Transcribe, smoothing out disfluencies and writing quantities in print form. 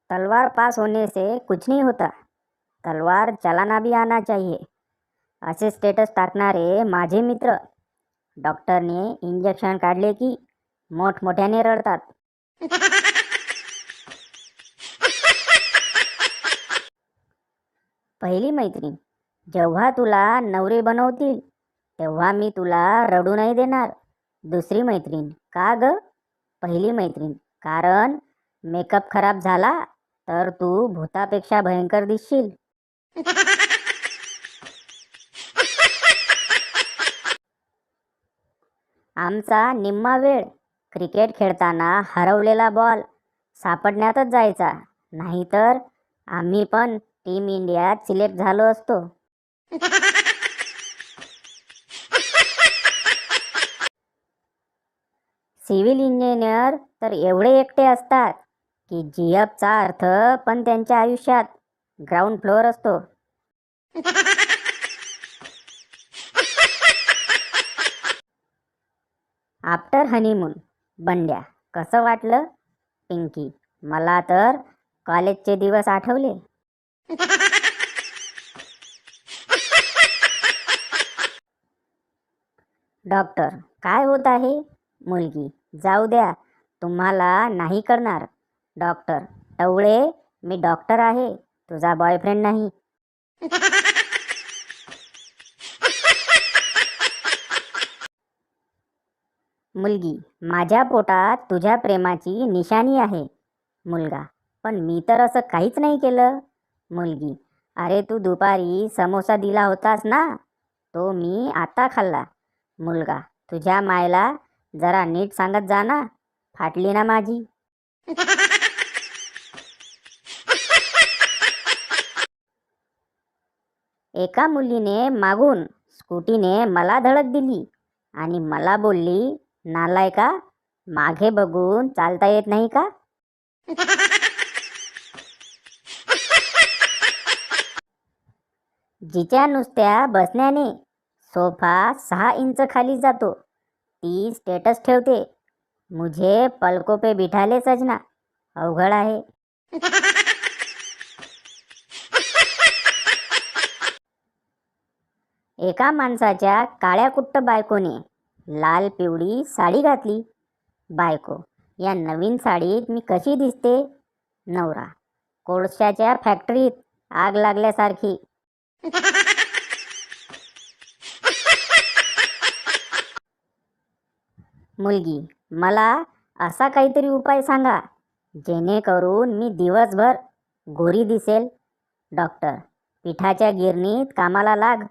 तलवार पास होने से कुछ नहीं होता, तलवार चलाना भी आना चाहिए. असे स्टेटस टाकणारे माझे मित्र डॉक्टरने इंजेक्शन काढले की मोठमोठ्याने रडतात. पहिली मैत्रीण, जेव्हा तुला नवरे बनवतील तेव्हा मी तुला रडू नाही देणार. दुसरी मैत्रीण, का ग? पहिली मैत्रीण, कारण मेकअप खराब झाला तर तू भूतापेक्षा भयंकर दिसशील. आमचा निम्मा वेळ क्रिकेट खेळताना हरवलेला बॉल सापडण्यातच जायचा, नाहीतर आम्ही पण टीम इंडियात सिलेक्ट झालो असतो. सिव्हिल इंजिनियर तर एवढे एकटे असतात की जीएफचा अर्थ पण त्यांच्या आयुष्यात ग्राउंड फ्लोअर असतो. आफ्टर हनीमून, बंड्या, कसं वाटलं? पिंकी, मला तर कॉलेजचे दिवस आठवले. डॉक्टर, काय होत आहे? मुलगी, जाऊ द्या, तुम्हाला नाही करणार. डॉक्टर, टवळे, मी डॉक्टर आहे, तुझा बॉयफ्रेंड नाही. मुलगी, माझ्या पोटात तुझ्या प्रेमाची निशाणी आहे. मुलगा, पण मी तर असं काहीच नाही केलं. मुलगी, अरे तू दुपारी समोसा दिला होतास ना, तो मी आता खाल्ला. मुलगा, तुझ्या मायला जरा नीट सांगत जा ना, फाटली ना माझी. एका मुलीने मागून स्कूटीने मला धडक दिली आणि मला बोलली, नालायका, मागे बघून चालता येत नाही का? जिच्या नुसत्या बसण्याने सोफा 6 इंच खाली जातो ती स्टेटस ठेवते, मुझे पलको पे बिठाले सजना. अवघड आहे. एका माणसाच्या काळ्या कुट्ट बायकोने लाल पिवळी साडी घातली. बायको, या नवीन साडीत मी कशी दिसते? नवरा, कोळशाच्या फॅक्टरीत आग लागल्यासारखी. मुलगी, मला असा काहीतरी उपाय सांगा जेणेकरून मी दिवसभर गोरी दिसेल. डॉक्टर, पिठाच्या गिरणीत कामाला लाग.